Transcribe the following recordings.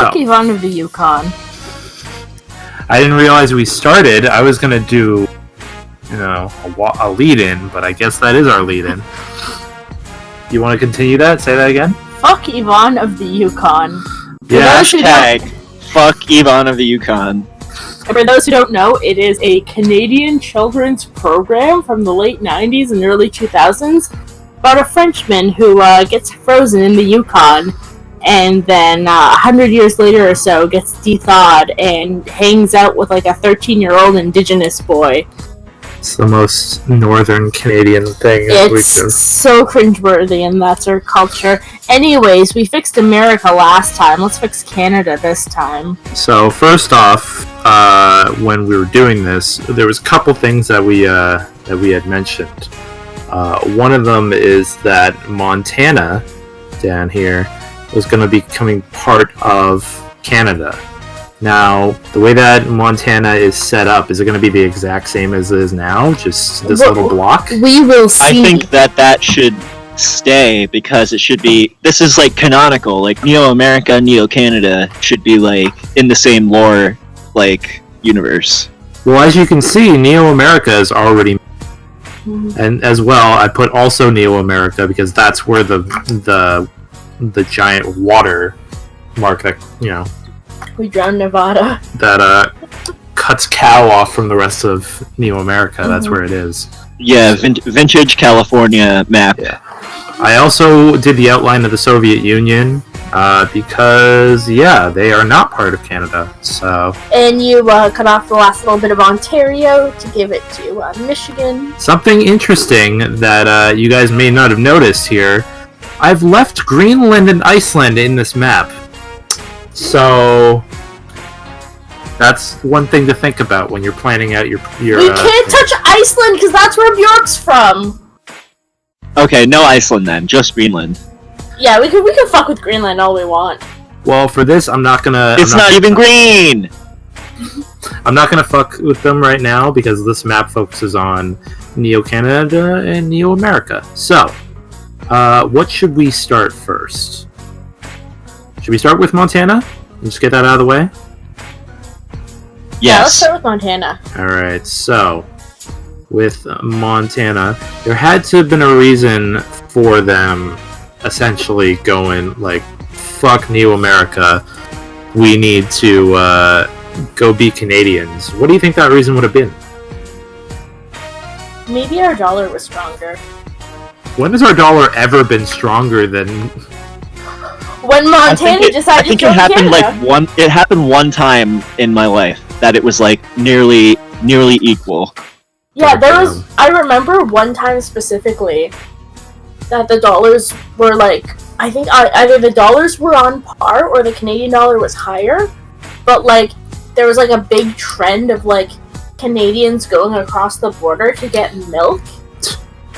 Fuck Yvonne of the Yukon. I didn't realize we started. I was gonna do, a lead-in, but I guess that is our lead-in. You want to continue that? Say that again? Fuck Yvonne of the Yukon. Yeah. Hashtag fuck Yvonne of the Yukon. And for those who don't know, it is a Canadian children's program from the late 90s and early 2000s about a Frenchman who gets frozen in the Yukon and then 100 years later or so gets de-thawed and hangs out with like a 13-year-old indigenous boy. It's the most northern Canadian thing. It's so cringeworthy, and that's our culture. Anyways, we fixed America last time. Let's fix Canada this time. So first off, when we were doing this, there was a couple things that we had mentioned. One of them is that Montana down here was going to be becoming part of Canada. Now, the way that Montana is set up, is it going to be the exact same as it is now? Just this little block? We will see. I think that should stay, because it should be... This is, like, canonical. Like, Neo-America, Neo-Canada should be, like, in the same lore, like, universe. Well, as you can see, Neo-America is already... And as well, I put also Neo-America, because that's where the giant water mark that, We drowned Nevada. that cuts Cal off from the rest of Neo-America. That's where it is. Yeah, vintage California map. Yeah. I also did the outline of the Soviet Union because, they are not part of Canada. So And you cut off the last little bit of Ontario to give it to Michigan. something interesting that you guys may not have noticed here. I've left Greenland and Iceland in this map. So that's one thing to think about when you're planning out your We can't touch Iceland because that's where Bjork's from. Okay, no Iceland then, just Greenland. Yeah, we can fuck with Greenland all we want. Well, for this, I'm not gonna. It's not even green. I'm not gonna fuck with them right now because this map focuses on Neo-Canada and Neo-America. So, what should we start first? Should we start with Montana and just get that out of the way? Yeah, let's Yes. start with Montana. Alright, so with Montana, there had to have been a reason for them essentially going like, fuck Neo-America, we need to go be Canadians. What do you think that reason would have been? Maybe our dollar was stronger. When has our dollar ever been stronger than... When Montana decided I think to it join happened Canada. it happened one time in my life that it was like nearly equal. Yeah, I remember one time specifically that the dollars were like, I think either the dollars were on par or the Canadian dollar was higher, but like there was like a big trend of like Canadians going across the border to get milk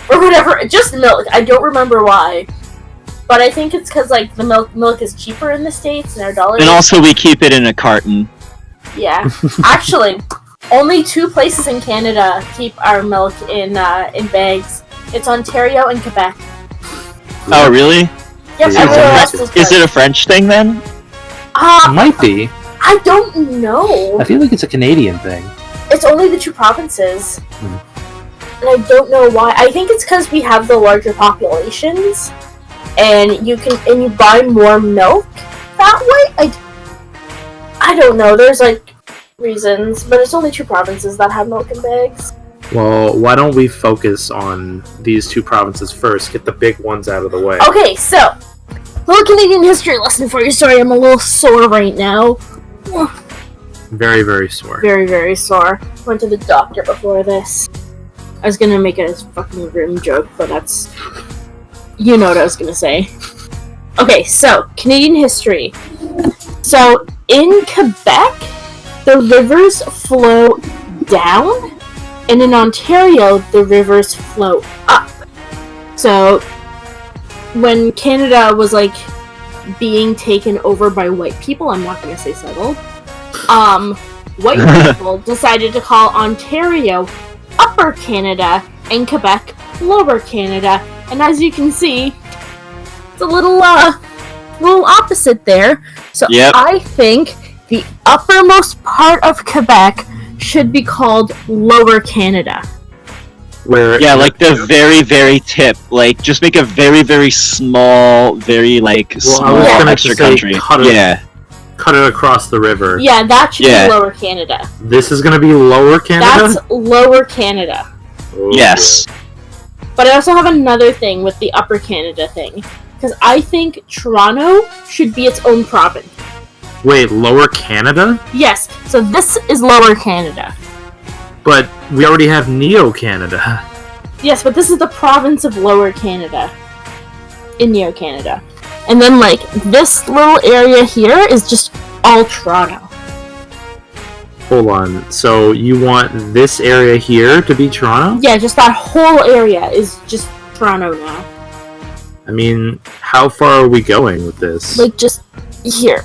or whatever, just milk. I don't remember why, but I think it's because like the milk is cheaper in the States and our dollar. And also we keep it in a carton. Yeah, actually, only 2 places in Canada keep our milk in bags. It's Ontario and Quebec. Oh, really? Yep, Yeah. everywhere else Is it a French thing then? It might be. I don't know. I feel like it's a Canadian thing. It's only the 2 provinces. And I don't know why. I think it's because we have the larger populations, and you buy more milk that way. I don't know. There's like reasons, but it's only 2 provinces that have milk in bags. Well, why don't we focus on these 2 provinces first, get the big ones out of the way. Okay, so little Canadian history lesson for you. Sorry, I'm a little sore right now. Very, very sore. Very, very sore. Went to the doctor before this. I was gonna make a fucking grim joke, but that's... You know what I was gonna say. Okay, so, Canadian history. So, in Quebec, the rivers flow down, and in Ontario, the rivers flow up. So, when Canada was, like, being taken over by white people, I'm not gonna say settled, white people decided to call Ontario Upper Canada and Quebec Lower Canada. And as you can see, it's a little little opposite there. So Yep. I think the uppermost part of Quebec should be called Lower Canada. Where Yeah, like the very, very tip. Like, just make a very, very small, very, like, Well, I small was gonna extra say country. cut it. Yeah. cut it across the river. Yeah, that should Yeah. be Lower Canada. This is gonna be Lower Canada? That's Lower Canada. Oh, Yes. But I also have another thing with the Upper Canada thing. Because I think Toronto should be its own province. Wait, Lower Canada? Yes, so this is Lower Canada. But we already have Neo Canada. Yes, but this is the province of Lower Canada. In Neo Canada. And then, like, this little area here is just all Toronto. Hold on. So you want this area here to be Toronto? Yeah, just that whole area is just Toronto now. I mean, how far are we going with this? Like, just here.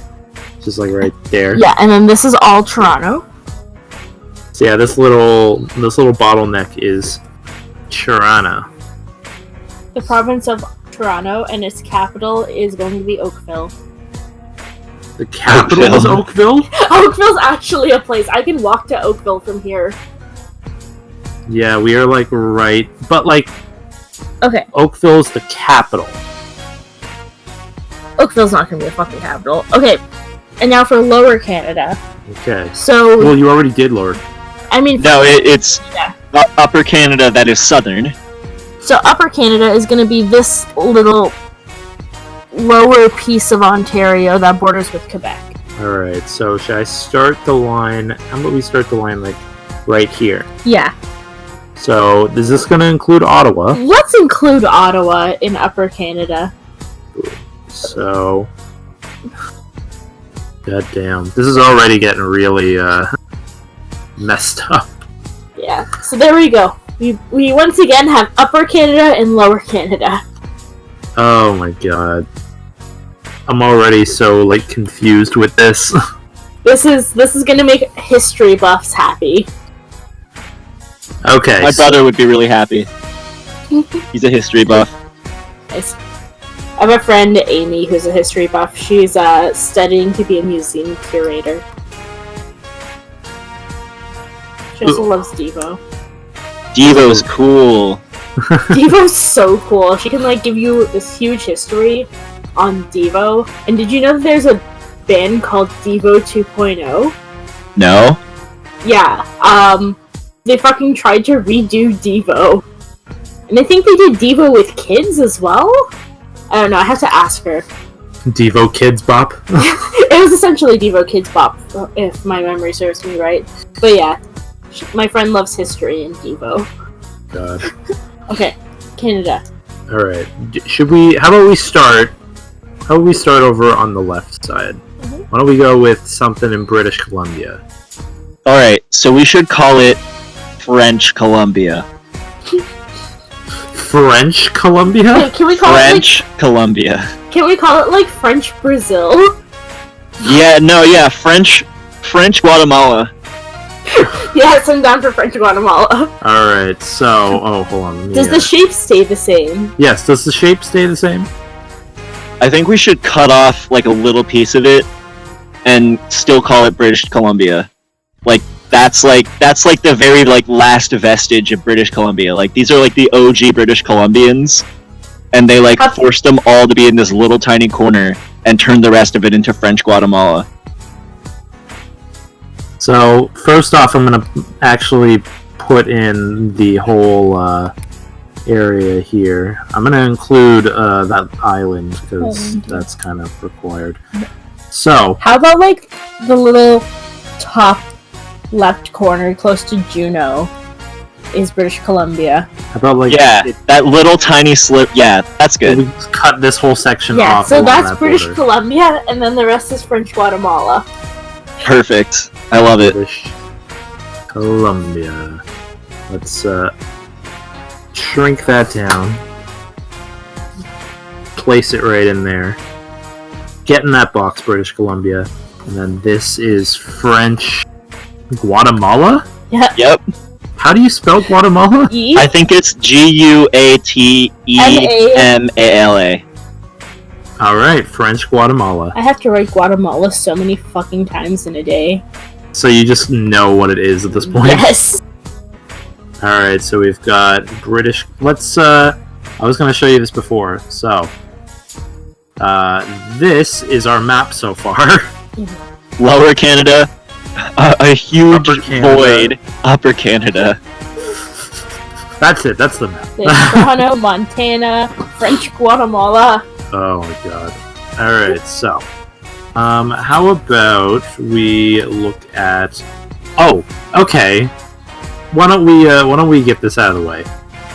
Just like right there. Yeah, and then this is all Toronto. So yeah, this little bottleneck is Toronto. The province of Toronto, and its capital is going to be Oakville. The capital is Oakville? Oakville's actually a place. I can walk to Oakville from here. Yeah, we are like right, but like Okay, Oakville's the capital. Oakville's not going to be the fucking capital. Okay, and now for Lower Canada. Okay. So, Well, you already did, Lord. I mean, No, it's Yeah. Upper Canada that is southern. so Upper Canada is going to be this little lower piece of Ontario that borders with Quebec. Alright, so should I start the line? How about we start the line like right here? Yeah. So is this gonna include Ottawa? Let's include Ottawa in Upper Canada. So God damn. This is already getting really messed up. Yeah. So there we go. We once again have Upper Canada and Lower Canada. Oh my god. I'm already so like confused with this. This is gonna make history buffs happy. Okay. My brother would be really happy. He's a history buff. Nice. I have a friend, Amy, who's a history buff. She's studying to be a museum curator. She also loves Devo. Devo's cool. Devo's so cool. She can like give you this huge history on Devo. And did you know that there's a band called Devo 2.0? No? Yeah. They fucking tried to redo Devo. And I think they did Devo with kids as well? I don't know, I have to ask her. Devo Kids Bop. It was essentially Devo Kids Bop, if my memory serves me right. But yeah, my friend loves history and Devo. God. Okay, Canada. Alright. Should we how about we start over on the left side? Mhm. Why don't we go with something in British Columbia? Alright, so we should call it French Columbia. French Columbia? Wait, can we call French Columbia. Can we call it like French Brazil? Yeah, no, yeah, French Guatemala. Yes, I'm down for French Guatemala. Alright, so hold on. Let me, Does the shape stay the same? Yes, does the shape stay the same? I think we should cut off like a little piece of it and still call it British Columbia. Like that's like the very like last vestige of British Columbia. Like these are like the OG British Columbians, and they like forced them all to be in this little tiny corner and turned the rest of it into French Guatemala. So first off, I'm gonna actually put in the whole area here. I'm gonna include that island because that's kind of required. So How about like the little top left corner close to Juneau is British Columbia? how about like Yeah, that little tiny slip. Yeah, that's good. we just cut this whole section Yeah, off. so along that's that British border. Columbia, and then the rest is French Guatemala. Perfect. I love it. British Columbia. Let's shrink that down. Place it right in there. Get in that box, British Columbia. And then this is French Guatemala? Yeah. Yep. How do you spell Guatemala? E. I think it's Guatemala. All right, French Guatemala. I have to write Guatemala so many fucking times in a day. So you just know what it is at this point. Yes. All right, so we've got British. Let's. I was going to show you this before. So, this is our map so far. Lower Canada, a huge Upper Canada. void. Upper Canada. That's it. That's the map. There's Toronto, Montana, French Guatemala. Oh my god. Alright, so. How about we look at. Oh, okay. Why don't we get this out of the way?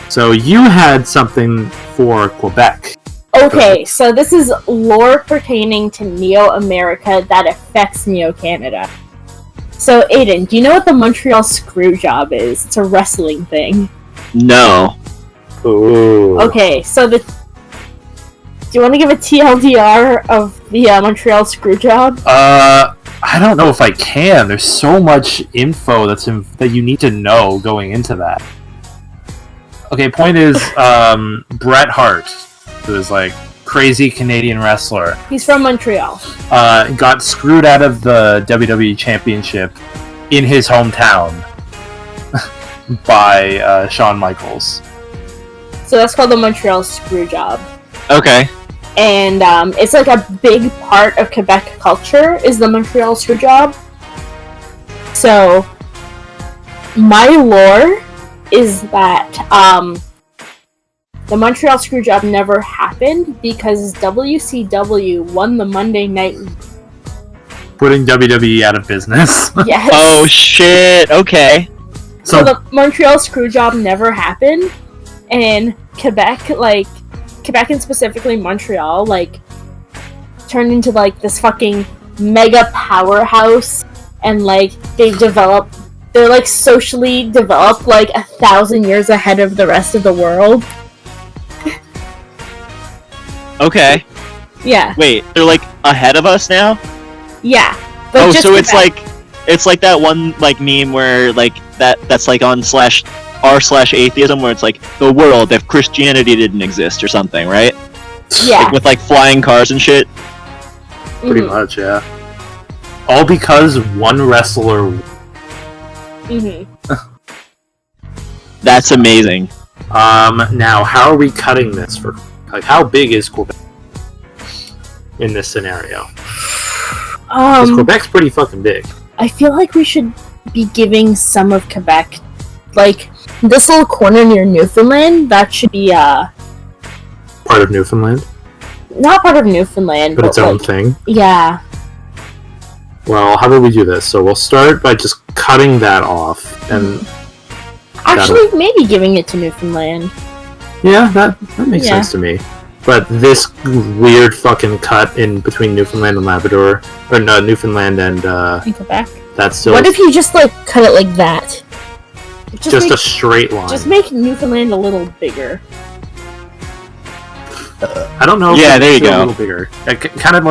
So you had something for Quebec. Okay, so this is lore pertaining to Neo-America that affects Neo-Canada. So, Aiden, do you know what the Montreal Screwjob is? It's a wrestling thing. No. Ooh. Okay, so do you want to give a TLDR of the Montreal Screwjob? I don't know if I can. There's so much info that you need to know going into that. Okay, point is, Bret Hart, who is like crazy Canadian wrestler, He's from Montreal. got screwed out of the WWE Championship in his hometown by Shawn Michaels. So that's called the Montreal Screwjob. Okay. And it's like a big part of Quebec culture is the Montreal Screwjob. So my lore is that the Montreal Screwjob never happened because WCW won the Monday Night. Putting WWE out of business. Yes. Oh shit. Okay. So the Montreal Screwjob never happened, and Quebec and specifically Montreal, turned into this fucking mega powerhouse, and they're socially developed 1,000 years ahead of the rest of the world. Okay. Yeah. Wait, they're ahead of us now? Yeah. But just so Quebec. it's like that one meme where that's on r/atheism where it's the world if Christianity didn't exist or something, right? Yeah. With flying cars and shit. Pretty much, yeah. All because one wrestler. That's amazing. Now, how are we cutting this for? How big is Quebec in this scenario? Because Quebec's pretty fucking big. I feel like we should be giving some of Quebec, this little corner near Newfoundland. That should be Part of Newfoundland, not part of Newfoundland, but its own thing. Yeah. Well, how about we do this? So we'll start by just cutting that off, and actually, maybe giving it to Newfoundland. yeah, that makes sense to me. But this weird fucking cut in between Newfoundland and Labrador, or no, Newfoundland and In Quebec. That's still. What if you just cut it like that? Just a straight line. Just make Newfoundland a little bigger. I don't know. Yeah, there you go. A little bigger. It kind of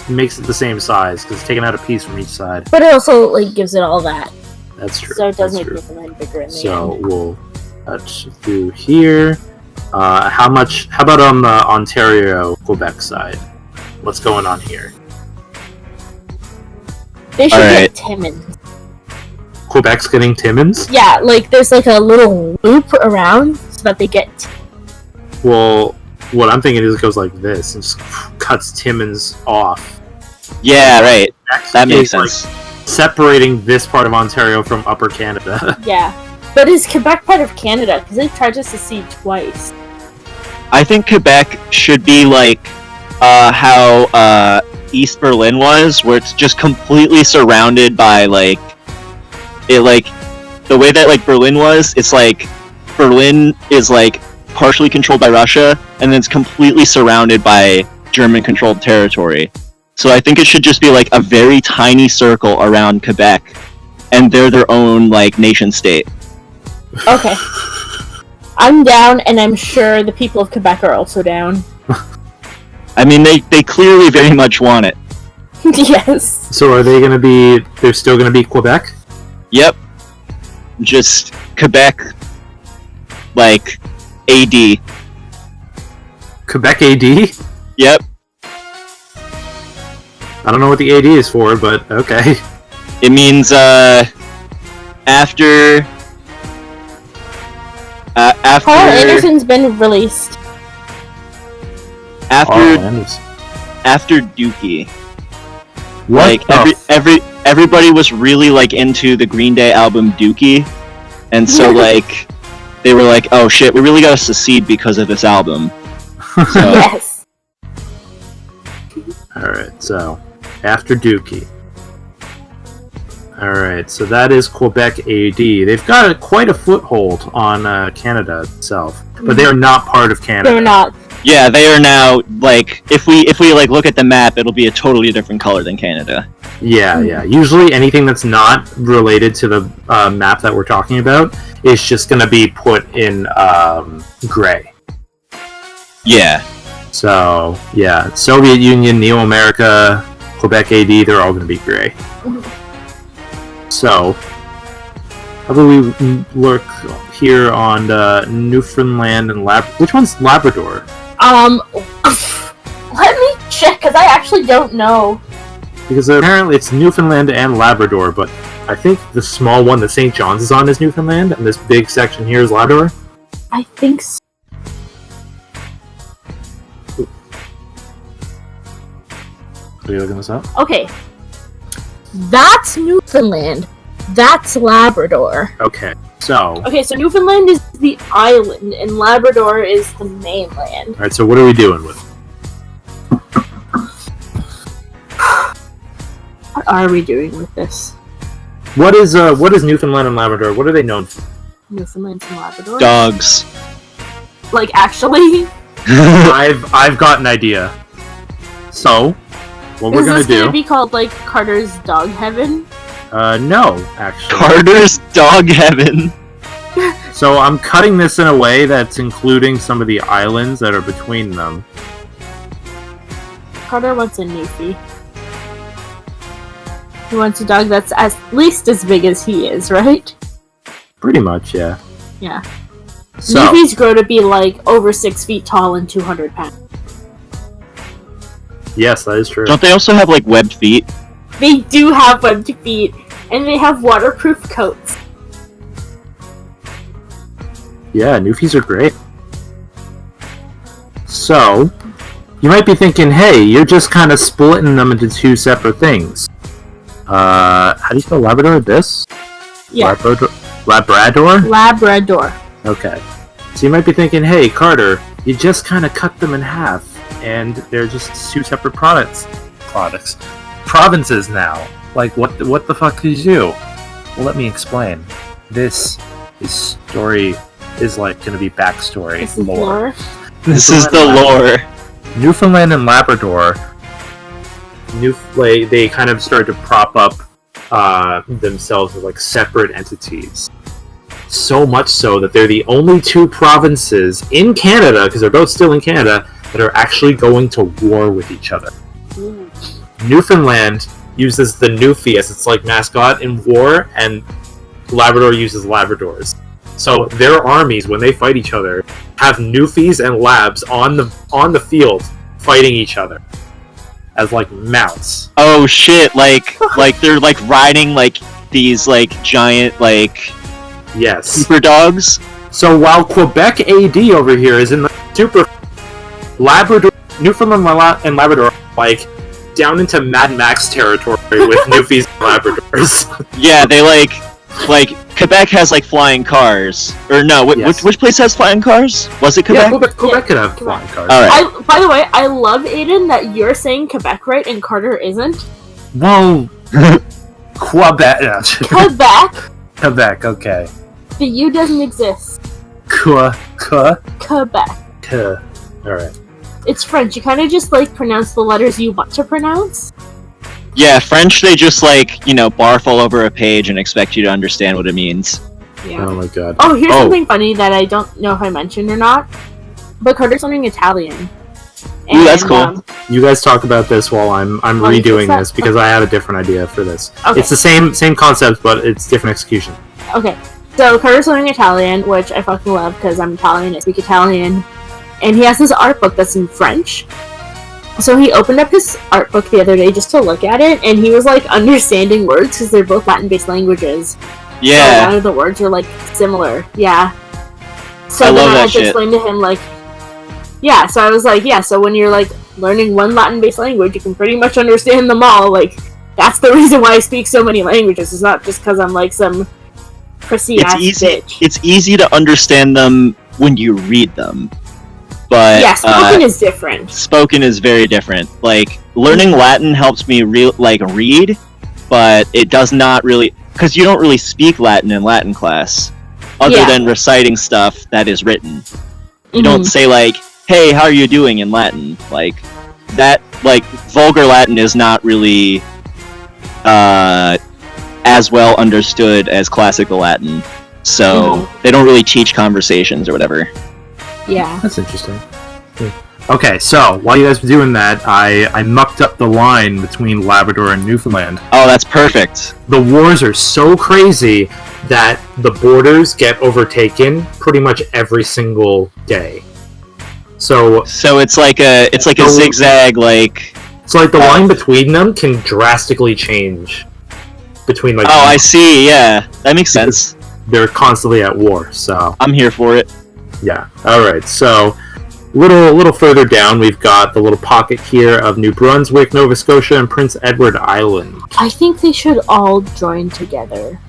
makes it the same size because it's taking out a piece from each side. But it also gives it all that. That's true. So it does That's make true. Newfoundland bigger in the So end. we'll cut through here. How about on the Ontario Quebec side? What's going on here? They should Alright. get Timmins. Quebec's getting Timmins? Yeah, there's a little loop around so that they get. Well, what I'm thinking is it goes like this and just cuts Timmins off. Yeah, right. That makes Is, sense. Separating this part of Ontario from Upper Canada. Yeah. But is Quebec part of Canada? Because they've tried to secede twice. I think Quebec should be how East Berlin was, where it's just completely surrounded by the way that Berlin was. It's Berlin is partially controlled by Russia, and then it's completely surrounded by German-controlled territory. So I think it should just be a very tiny circle around Quebec, and they're their own nation state. Okay. I'm down, and I'm sure the people of Quebec are also down. I mean, they clearly very much want it. Yes. So are they going to be... They're still going to be Quebec? Yep. Just Quebec, AD. Quebec AD? Yep. I don't know what the AD is for, but okay. It means after Carl Anderson's been released. After Dookie. What? Like everybody was really like into the Green Day album Dookie, and so like they were like, oh shit, we really gotta secede because of this album. So, Yes. Alright, so after Dookie. Alright, so that is Quebec AD. They've got quite a foothold on Canada itself, but they are not part of Canada. They're not. yeah, they are now like if we like look at the map, it'll be a totally different color than Canada. Yeah, yeah. Usually anything that's not related to the map that we're talking about is just going to be put in gray. Yeah. So, yeah. Soviet Union, Neo-America, Quebec AD, they're all going to be gray. So, how about we look here on Newfoundland and which one's Labrador? Let me check, because I actually don't know. Because apparently it's Newfoundland and Labrador, but I think the small one that St. John's is on is Newfoundland, and this big section here is Labrador? I think so. Are you looking this up? Okay. That's Newfoundland. That's Labrador. Okay, so... Okay, so Newfoundland is the island, and Labrador is the mainland. Alright, so what are we doing with it? What are we doing with this? What is Newfoundland and Labrador? What are they known for? Newfoundland and Labrador? Dogs. Like, actually? I've got an idea. So, what we're gonna Is this do... gonna be called, like, Carter's Dog Heaven? No, actually. Carter's Dog Heaven. So I'm cutting this in a way that's including some of the islands that are between them. Carter wants a Newfie. He wants a dog that's at least as big as he is, right? Pretty much, yeah. Yeah. So, Newfies grow to be, like, over 6 feet tall and 200 pounds. yes, that is true. Don't they also have like webbed feet? They do have webbed feet, and they have waterproof coats. Yeah, Newfies are great. So, you might be thinking, hey, you're just kind of splitting them into two separate things. How do you spell Labrador? This? Yeah. Labrador? Labrador. Okay. So you might be thinking, hey, Carter, you just kind of cut them in half, and they're just two separate provinces now. Like, what the fuck did you do? Well, let me explain. This story is like going to be backstory. This is lore. This is the lore. Newfoundland and Labrador, they kind of started to prop up themselves as like separate entities. So much so that they're the only two provinces in Canada, because they're both still in Canada, that are actually going to war with each other. Ooh. Newfoundland uses the Newfie as its like mascot in war, and Labrador uses Labradors. So their armies, when they fight each other, have Newfies and Labs on the field fighting each other as like mounts. Oh shit! Like they're like riding like these like giant like Yes. super dogs. So while Quebec AD over here is in the super, Labrador, Newfoundland and Labrador are like down into Mad Max territory with Newfies and Labradors. Yeah, they like Quebec has like flying cars. Or no, Yes. which place has flying cars? Was it Quebec? Yeah, Quebec could have flying cars. Alright. By the way, I love, Aiden, that you're saying Quebec right and Carter isn't. Whoa. Quebec. Quebec? Quebec, okay. The U doesn't exist. Quebec. Alright. It's French. You kind of just, like, pronounce the letters you want to pronounce. Yeah, French, they just like, you know, barf all over a page and expect you to understand what it means. Yeah. Oh my god. Oh, here's something funny that I don't know if I mentioned or not. But Carter's learning Italian. Ooh, that's cool. You guys talk about this while I'm redoing that? this, because I have a different idea for this. Okay. It's the same concept, but it's different execution. Okay, so Carter's learning Italian, which I fucking love because I'm Italian, I speak Italian. And he has this art book that's in French. So he opened up his art book the other day just to look at it, and he was like understanding words because they're both Latin-based languages. Yeah. So a lot of the words are like similar. Yeah. So I then love I that had to shit. explain to him like, yeah. So I was like, yeah. So when you're like learning one Latin-based language, you can pretty much understand them all. Like that's the reason why I speak so many languages. It's not just because I'm like some prissy ass bitch. It's easy to understand them when you read them, but Yeah, spoken is different. spoken is very different. Like learning Latin helps me read, but it does not really, because you don't really speak Latin in Latin class, other than reciting stuff that is written. You don't say like, "Hey, how are you doing?" in Latin. Like that, like vulgar Latin is not really as well understood as classical Latin, so they don't really teach conversations or whatever. Yeah. That's interesting. Okay, so while you guys were doing that, I mucked up the line between Labrador and Newfoundland. Oh, that's perfect. The wars are so crazy that the borders get overtaken pretty much every single day. So it's like a zigzag, like. So like the line between them can drastically change between like. Oh, I see. Yeah, that makes sense. They're constantly at war, so I'm here for it. yeah. All right, so little further down, we've got the little pocket here of New Brunswick, Nova Scotia, and Prince Edward Island. I think they should all join together.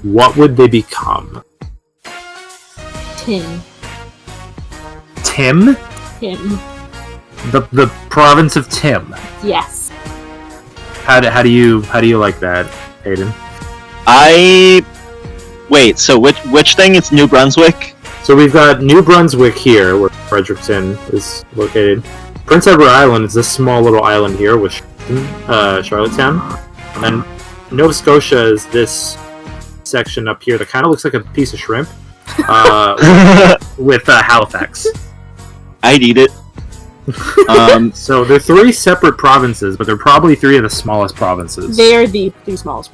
What would they become? Tim. Tim? Tim. The province of Tim. Yes. How do you like that, Aiden? Wait. So which thing? It's New Brunswick. So we've got New Brunswick here, where Fredericton is located. Prince Edward Island is this small little island here with Charlottetown, and then Nova Scotia is this section up here that kind of looks like a piece of shrimp with Halifax. I'd eat it. So they're three separate provinces, but they're probably three of the smallest provinces. They are the smallest.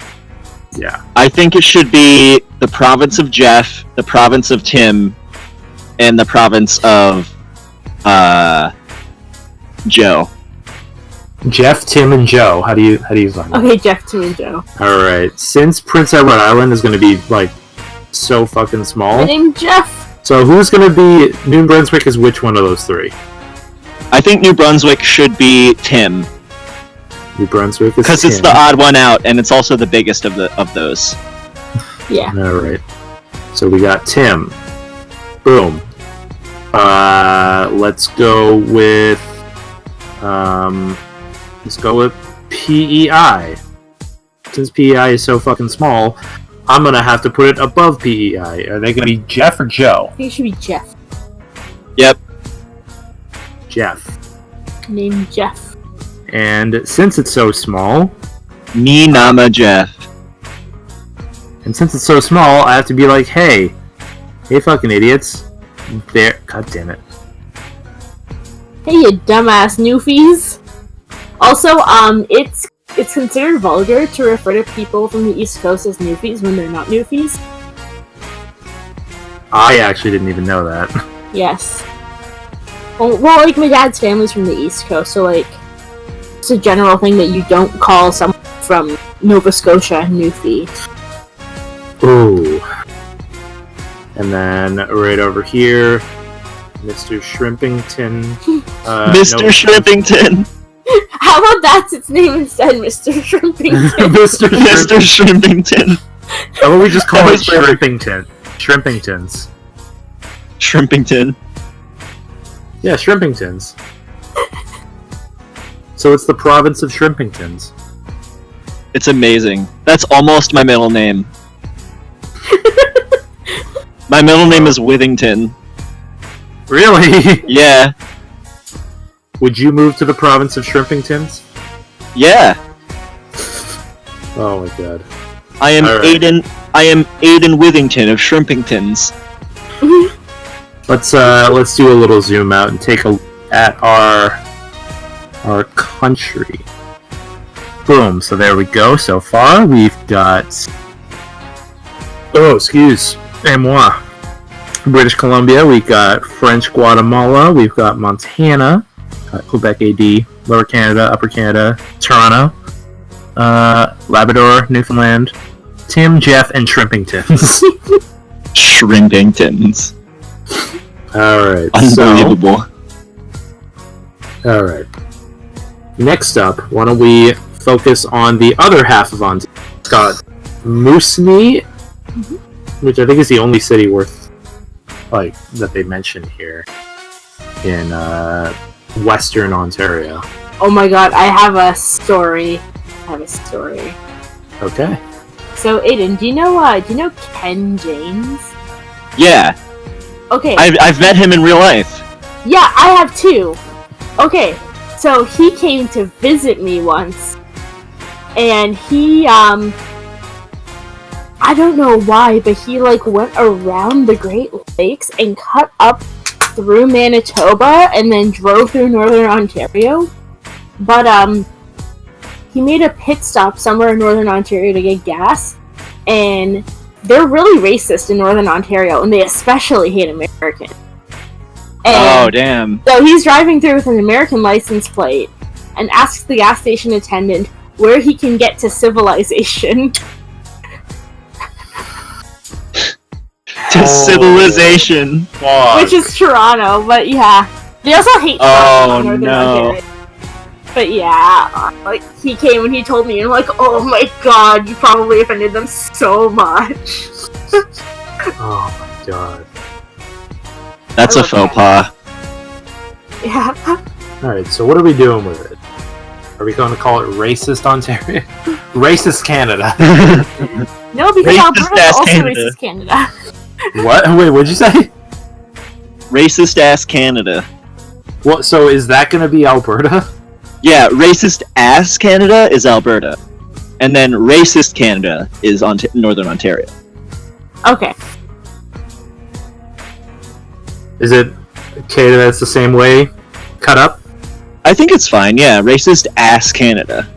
Yeah. I think it should be the province of Jeff, the province of Tim, and the province of Joe. Jeff, Tim, and Joe. How do you find that? Okay, Jeff, Tim, and Joe. All right. Since Prince Edward Island is going to be like so fucking small, My name's Jeff. so who's going to be New Brunswick? Is which one of those three? I think New Brunswick should be Tim, New Brunswick is because it's Tim. the odd one out, and it's also the biggest of those. Yeah. All right. So we got Tim. Boom. Let's go with PEI. Since PEI is so fucking small, I'm gonna have to put it above PEI. Are they gonna be Jeff or Joe? I think it should be Jeff. Yep. Jeff. Named Jeff. And since it's so small, Me Nama Jeff. I have to be like, hey fucking idiots. There, god damn it. Hey, you dumbass newfies. Also, it's considered vulgar to refer to people from the East Coast as newfies when they're not newfies. I actually didn't even know that. Yes. Well, like my dad's family's from the East Coast, so like it's a general thing that you don't call someone from Nova Scotia newfie. Ooh. And then right over here, Mr. Shrimpington. Mr. Shrimpington. How about that's its name instead, Mr. Shrimpington? Mr. Mr. Shrimpington. How about we just call That it was perfect. Shrimpington? Shrimpingtons. Shrimpington. Yeah, Shrimpingtons. So it's the province of Shrimpingtons. It's amazing. That's almost my middle name. My middle name is Withington. Really? Yeah. Would you move to the province of Shrimpingtons? Yeah. Oh my god. I am All right. Aiden Withington of Shrimpingtons. Let's do a little zoom out and take a look at our country. Boom. So there we go. So far, we've got. Oh, excuse-moi. British Columbia. We've got French Guatemala. We've got Montana, Quebec AD, Lower Canada, Upper Canada, Toronto, Labrador, Newfoundland, Tim, Jeff, and Shrimpingtons. Shrimpingtons. Alright, Unbelievable. Alright. Next up, why don't we focus on the other half of Ontario? It's got Moosonee, which I think is the only city worth, that they mention here in Western Ontario. Oh my god, I have a story. Okay. So, Aiden, do you know Ken James? Yeah, Okay. I've met him in real life. Yeah, I have too. Okay, so he came to visit me once, and he, I don't know why, but he, went around the Great Lakes and cut up through Manitoba and then drove through Northern Ontario. But, he made a pit stop somewhere in Northern Ontario to get gas, and they're really racist in Northern Ontario, and they especially hate Americans. Oh, damn. So he's driving through with an American license plate and asks the gas station attendant where he can get to civilization. To civilization. Fuck. Which is Toronto, but yeah. They also hate Toronto, Northern Ontario. But yeah, he came and he told me, and I'm like, oh my god, you probably offended them so much. Oh my god. That's a faux pas. Yeah. Alright, so what are we doing with it? Are we going to call it Racist Ontario? Racist Canada. No, because Racist Alberta ass is also Canada. racist Canada. What? Wait, what'd you say? Racist ass Canada. What? So is that going to be Alberta? Yeah, racist ass Canada is Alberta. And then racist Canada is Northern Ontario. Okay. Is it Canada that's the same way? Cut up? I think it's fine, yeah. Racist ass Canada.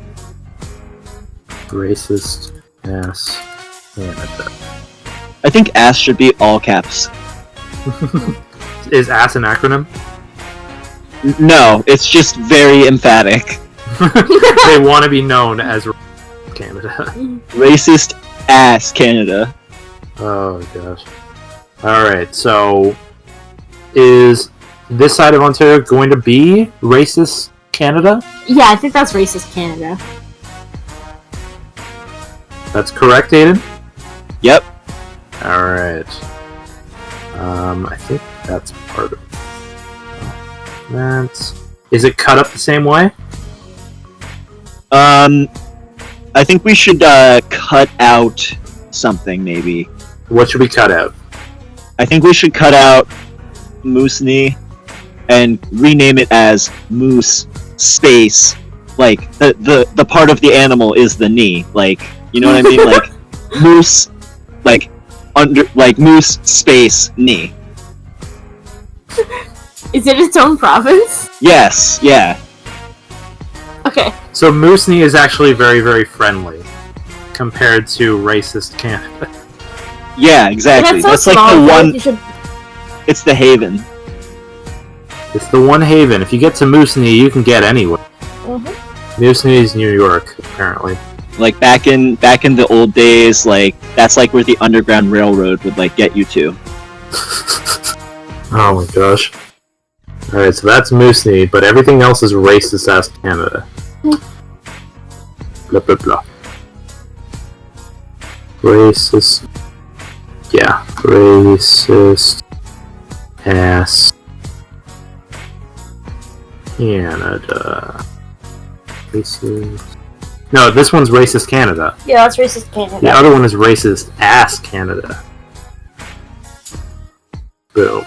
Racist ass Canada. I think ass should be all caps. Is ass an acronym? No, it's just very emphatic. They want to be known as Canada. Racist ass Canada. Oh gosh. Alright, so is this side of Ontario going to be racist Canada? Yeah, I think that's racist Canada. That's correct, Aiden? Yep. Alright. I think that's part of that. Is it cut up the same way? I think we should cut out something, maybe. What should we cut out? I think we should cut out Moosonee and rename it as Moose Space. Like, the part of the animal is the knee. Like, you know what I mean? Like, Moose, Moose Space Knee. Is it its own province? Yes, yeah. Okay. So Moosonee is actually very, very friendly compared to racist Canada. Yeah, exactly. That's so like small, the I feel one. like you should... It's the haven. It's the one haven. If you get to Moosonee, you can get anywhere. Moosonee is New York, apparently. Like back in the old days, like that's like where the Underground Railroad would like get you to. Oh my gosh. Alright, so that's Moosonee, but everything else is racist ass Canada. Blah blah blah. Racist. Yeah, racist ass Canada. Racist. No, this one's racist Canada. Yeah, that's racist Canada. The other one is racist ass Canada. Boom.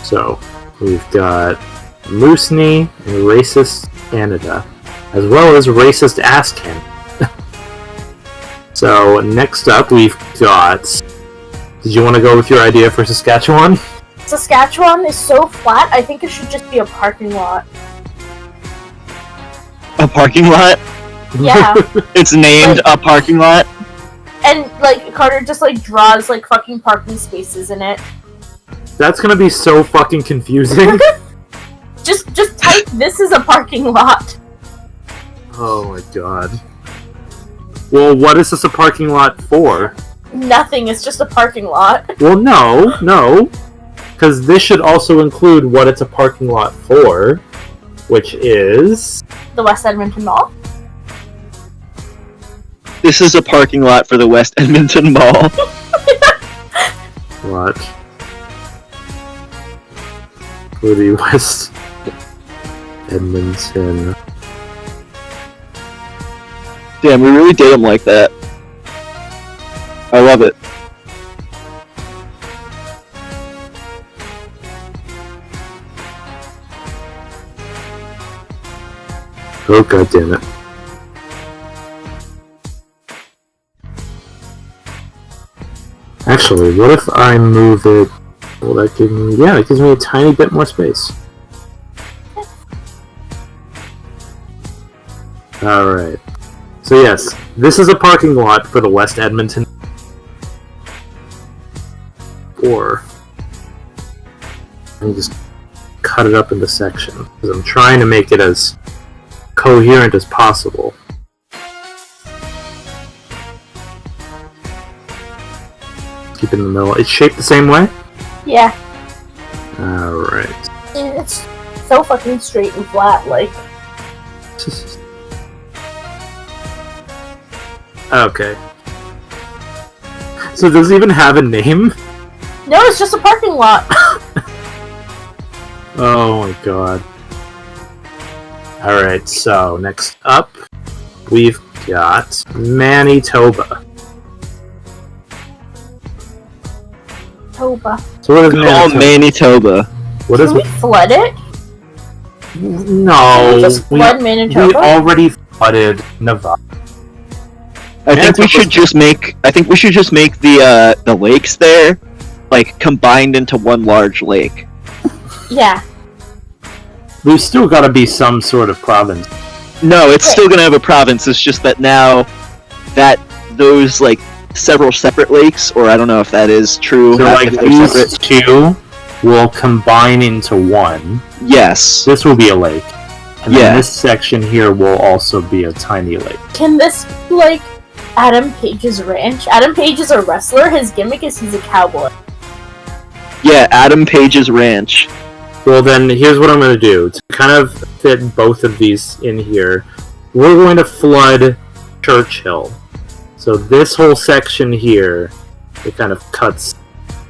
So, we've got Moosonee and racist Canada, as well as racist ass Canada. So, next up we've got... Did you want to go with your idea for Saskatchewan? Saskatchewan is so flat, I think it should just be a parking lot. A parking lot? Yeah. It's named a parking lot? And, like, Carter just, like, draws, like, fucking parking spaces in it. That's gonna be so fucking confusing. Just This is a parking lot. Oh my god. Well, what is this a parking lot for? Nothing, it's just a parking lot. Well, no. Because this should also include what it's a parking lot for, which is... The West Edmonton Mall? This is a parking lot for the West Edmonton Mall. What? For the West Edmonton... Damn, we really did him like that. I love it. Oh, god damn it. Actually, what if I move it? Will that give me... Yeah, it gives me a tiny bit more space. Alright. So yes, this is a parking lot for the West Edmonton... Or... Let me just cut it up into sections, because I'm trying to make it as coherent as possible. Keep it in the middle. It's shaped the same way? Yeah. Alright. It's so fucking straight and flat, like... Okay. So does it even have a name? No, it's just a parking lot. Oh my god. Alright, so next up, we've got Manitoba. Toba. So what is Call Manitoba? Manitoba. What is Can we flood it? No, Can we just flood Manitoba? we already flooded Nevada. I think we should just make the lakes there like combined into one large lake. Yeah. We've still got to be some sort of province. No, it's still gonna have a province. It's just that now that those like several separate lakes, or I don't know if that is true. So like if they're these separate. two will combine into one. Yes. This will be a lake. And Yeah. then this section here will also be a tiny lake. Can this be like Adam Page's ranch? Adam Page is a wrestler. His gimmick is he's a cowboy. Yeah, Adam Page's ranch. Well then, here's what I'm going to do. To kind of fit both of these in here, we're going to flood Churchill. So this whole section here, it kind of cuts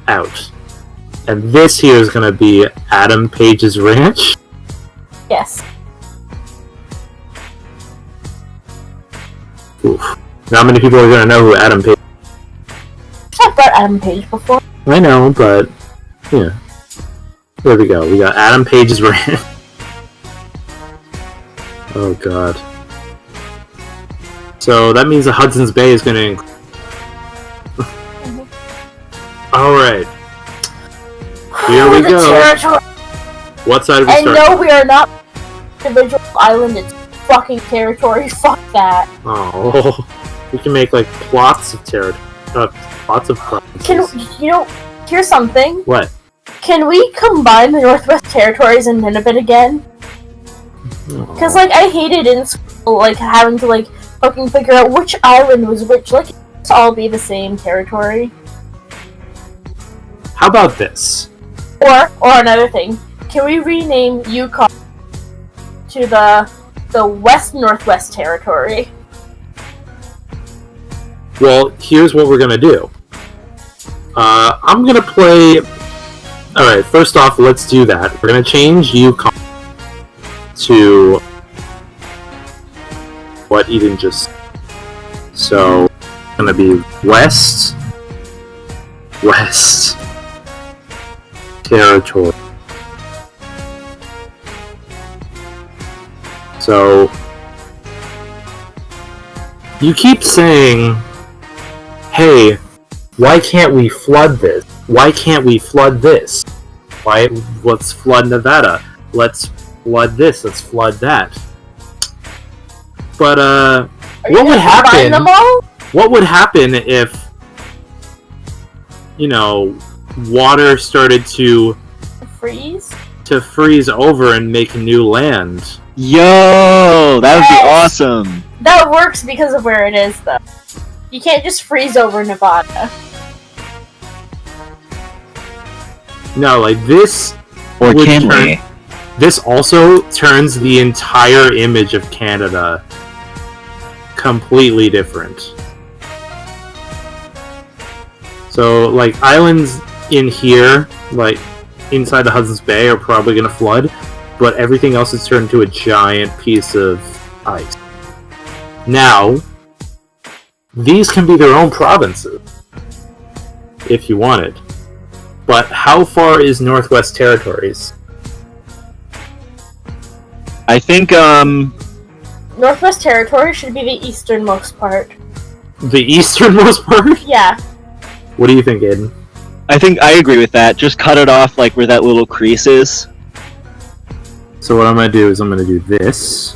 out. And this here is going to be Adam Page's ranch. Yes. Oof. Not many people are going to know who Adam Page is. I've talked about Adam Page before. I know, but yeah. There we go. We got Adam Page's ranch. Oh god. So that means the Hudson's Bay is going to Alright. Here we The go. territory. What side are we And starting? no, we are not individual island. It's fucking territory. Fuck that. Oh. We can make like plots of territory. Plots of provinces. Can here's something. What? Can we combine the Northwest Territories and Nunavut again? Because, like, I hated in school, like, having to, like, fucking figure out which island was which. Like, it's all be the same territory. How about this? Or another thing, can we rename Yukon to the West Northwest Territory? Well, here's what we're gonna do. I'm gonna play... Alright, first off, let's do that. We're gonna change Yukon to... what Aiden just... So, it's gonna be West Territory. So... You keep saying... Hey, why can't we flood this? Why can't we flood this? Let's flood Nevada. Let's flood this. Let's flood that. But, what would happen? Them all? What would happen if, water started to Freeze? to freeze over and make new land. Yo, that would be awesome. That works because of where it is, though. You can't just freeze over Nevada. No, like this. Or would can turn- we? This also turns the entire image of Canada completely different. So, like, islands in here, like, inside the Hudson's Bay are probably going to flood, but everything else is turned into a giant piece of ice. Now, these can be their own provinces, if you wanted. But how far is Northwest Territories? I think, Northwest Territory should be the easternmost part. The easternmost part? Yeah. What do you think, Aiden? I think I agree with that. Just cut it off like where that little crease is. So what I'm gonna do is I'm gonna do this.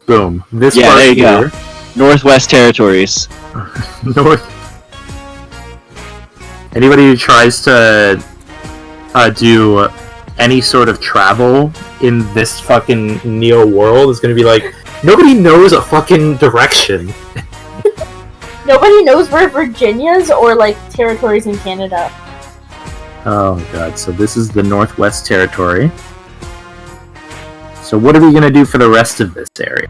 Boom. This Yeah, part there you here. go. Northwest Territories. North. Anybody who tries to do any sort of travel in this fucking Neo world is gonna be like, nobody knows a fucking direction. Nobody knows where Virginia's or, like, territories in Canada. Oh my god, so this is the Northwest Territory. So what are we gonna do for the rest of this area?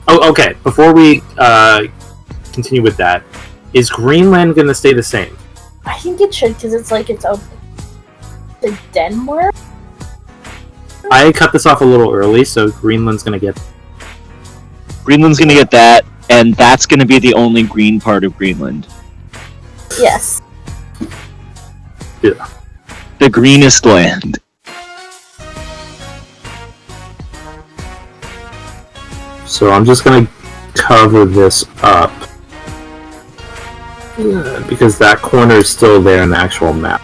Oh, okay, before we continue with that, is Greenland gonna stay the same? I think it should, because it's like its own... The Denmark? I cut this off a little early, so Greenland's gonna get... Greenland's gonna get that, and that's gonna be the only green part of Greenland. Yes. Yeah. The greenest land. So I'm just gonna cover this up. Because that corner is still there in the actual map.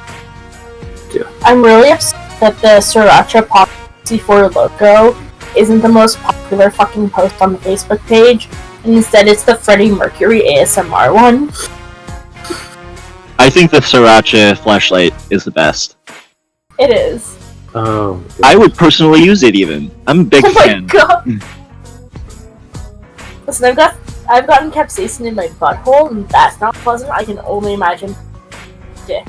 I'm really upset that the Sriracha Pop C4 logo isn't the most popular fucking post on the Facebook page, and instead it's the Freddie Mercury ASMR one. I think the Sriracha flashlight is the best. It is. Oh. my I God. would personally use it even. I'm a big Oh my fan. god! Listen, I've gotten capsaicin in my butthole, and that's not pleasant. I can only imagine. Yeah.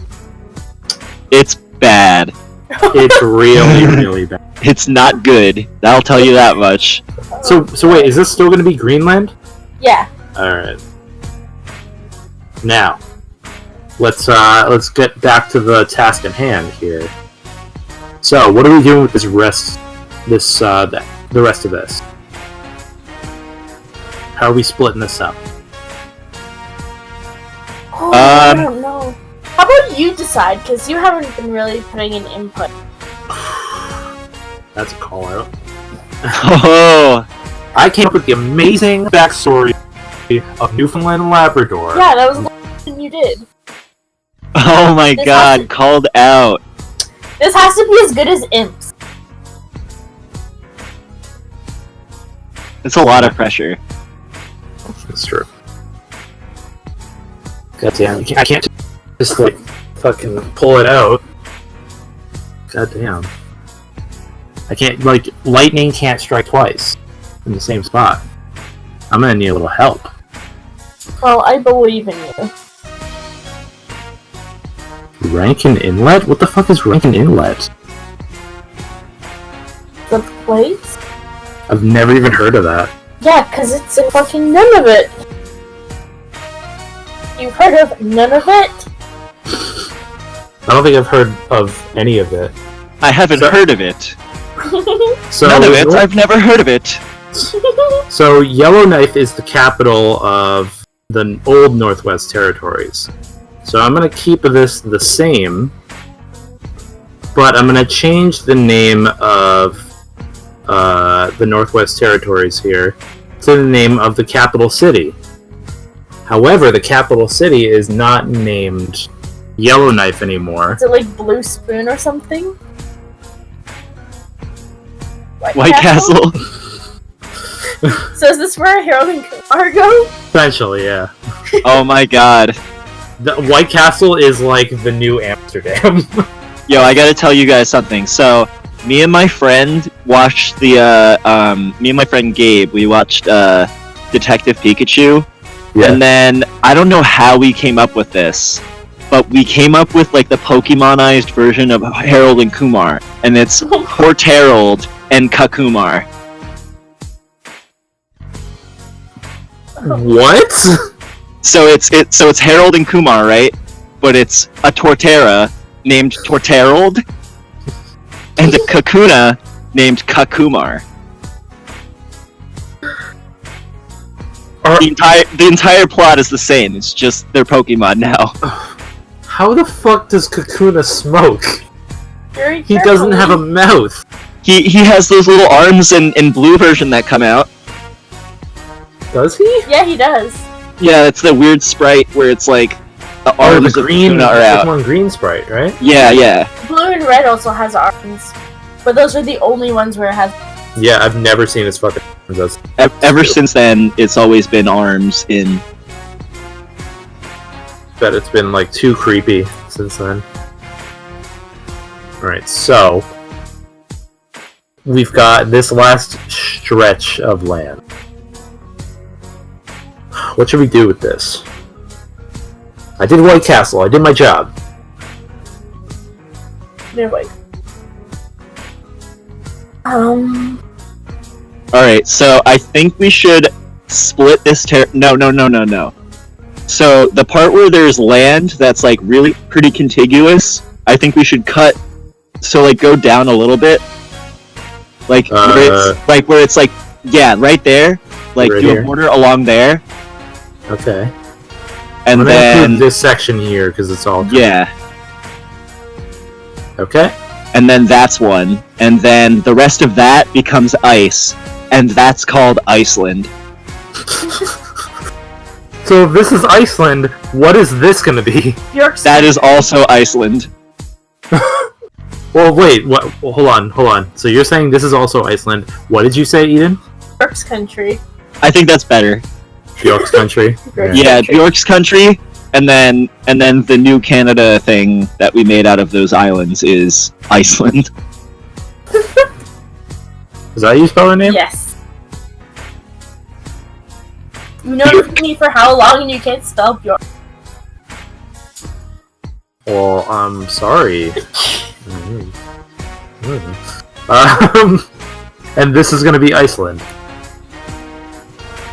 It's bad. It's really, really bad. It's not good. I'll tell you that much. So wait, is this still gonna be Greenland? Yeah. Alright. Now, let's get back to the task at hand here. So, what are we doing with the rest of this? How are we splitting this up? Oh, I don't know. How about you decide, because you haven't been really putting in input. That's a call out. Oh, I came up with the amazing backstory of Newfoundland and Labrador. Yeah, that was the last thing you did. oh my This god, has to- called out. This has to be as good as Imps. It's a lot of pressure. That's true. God damn, I can't just like fucking pull it out. God damn. I can't, like, lightning can't strike twice in the same spot. I'm gonna need a little help. Well, I believe in you. Rankin Inlet? What the fuck is Rankin Inlet? The place? I've never even heard of that. Yeah, because it's in fucking Nunavut. You've heard of Nunavut? I don't think I've heard of any of it. I haven't So- heard of it. So, None of it. I've never heard of it. So Yellowknife is the capital of the old Northwest Territories. So I'm gonna keep this the same, but I'm gonna change the name of the Northwest Territories here to the name of the capital city. However, the capital city is not named Yellowknife anymore. Is it like Blue Spoon or something? White Castle. So is this where Harold and Kumar go? Essentially, yeah. Oh my god. The White Castle is like the new Amsterdam. Yo, I gotta tell you guys something. So, me and my friend watched me and my friend Gabe, we watched Detective Pikachu. Yeah. And then, I don't know how we came up with this, but we came up with like the Pokemonized version of Harold and Kumar. And it's Torterald and Kakumar. What? So it's Harold and Kumar, right? But it's a Torterra named Torterald and a Kakuna named Kakumar. The entire plot is the same. It's just their Pokemon now. How the fuck does Kakuna smoke? Very He doesn't have a mouth. He has those little arms in blue version that come out. Does he? Yeah, he does. Yeah, it's the weird sprite where it's like the arms the of green Kakuna are out. Pokemon green sprite, right? Yeah. Blue and red also has arms, but those are the only ones where it has. Yeah, I've never seen his fucking arms. Ever since then, it's always been arms in. Bet it's been like too creepy since then. Alright, so we've got this last stretch of land. What should we do with this? I did White Castle, I did my job. No, wait. Alright, so I think we should split this No. So, the part where there's land that's, like, really pretty contiguous, I think we should cut, so, like, go down a little bit. Like, where it's like, yeah, right there. Like, right do here. a border along there, Okay. and I'm gonna then... include this section here, because it's all... Yeah, Okay. and then that's one. And then the rest of that becomes ice, and that's called Iceland. So if this is Iceland, what is this gonna be? Bjork's That is also Iceland. Well, wait, what? Well, hold on. So you're saying this is also Iceland. What did you say, Eden? Bjork's country. I think that's better. Bjork's country? Yeah, Bjork's country, and then the new Canada thing that we made out of those islands is Iceland. Is that how you spell her name? Yes. You know me for how long and you can't spell Bjork. Well, I'm sorry. And this is gonna be Iceland.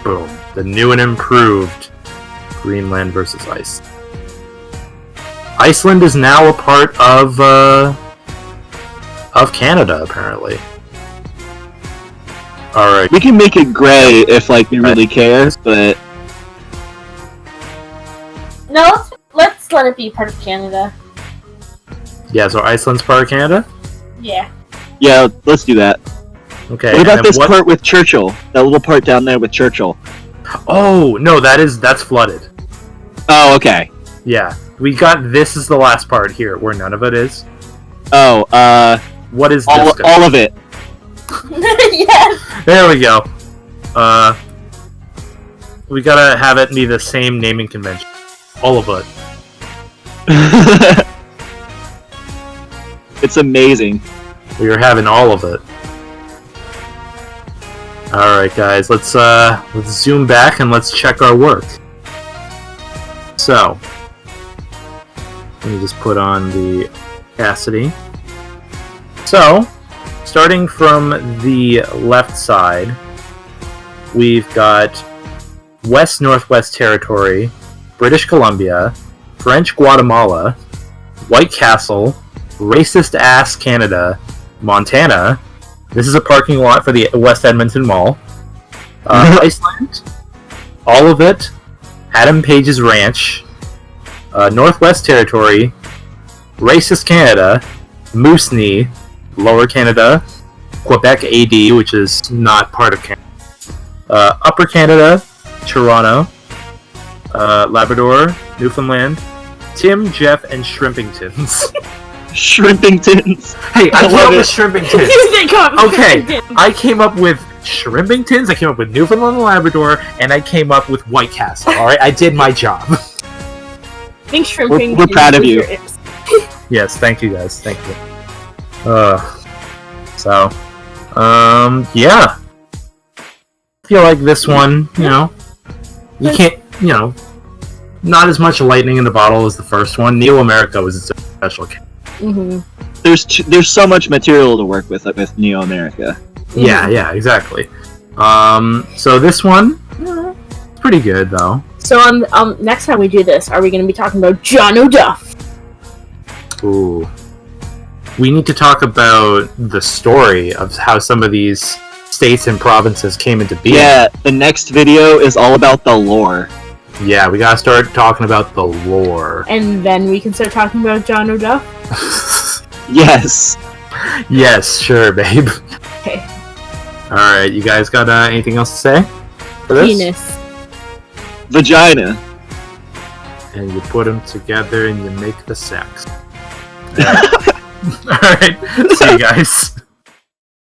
Boom. The new and improved Greenland versus Ice. Iceland is now a part of Canada, apparently. Alright. We can make it gray if like we really care, but No, let's let it be part of Canada. Yeah, so Iceland's part of Canada? Yeah. yeah, let's do that. Okay. What about and this what... part with Churchill? That little part down there with Churchill. Oh, no, that's flooded. Oh, okay. Yeah. We got this is the last part here, where none of it is. Oh, What is all this guy? of it. Yes. There we go. We gotta have it be the same naming convention. All of it. It's amazing. We are having all of it. Alright guys, let's zoom back and let's check our work. So, let me just put on the opacity. So, starting from the left side, we've got West Northwest Territory, British Columbia, French Guatemala, White Castle, racist ass Canada, Montana. This is a parking lot for the West Edmonton Mall. Iceland, all of it, Adam Page's Ranch, Northwest Territory, racist Canada, Moosonee, Lower Canada, Quebec AD, which is not part of Canada, Upper Canada, Toronto, Labrador, Newfoundland, Tim, Jeff, and Shrimpingtons. Shrimpingtons. Hey, I came love up with it. Shrimpingtons. You think of Okay, I came up with Shrimpingtons, I came up with Newfoundland and Labrador, and I came up with White Castle, alright? I did my job. Thanks, Shrimping. We're proud of you. Yes, thank you guys. Thank you. Yeah. I feel like this one, you can't, not as much lightning in the bottle as the first one. Neo America was its special case. Mm-hmm. There's so much material to work with Neo America. Yeah, exactly. So this one, it's pretty good though. So next time we do this, are we going to be talking about John O'Duff? Ooh. We need to talk about the story of how some of these states and provinces came into being. Yeah, the next video is all about the lore. Yeah, we gotta start talking about the lore. And then we can start talking about John O'Duff? Yes. Yes, sure, babe. Okay. Alright, you guys got anything else to say for this? Penis. Vagina. And you put them together and you make the sex. Alright, see you guys.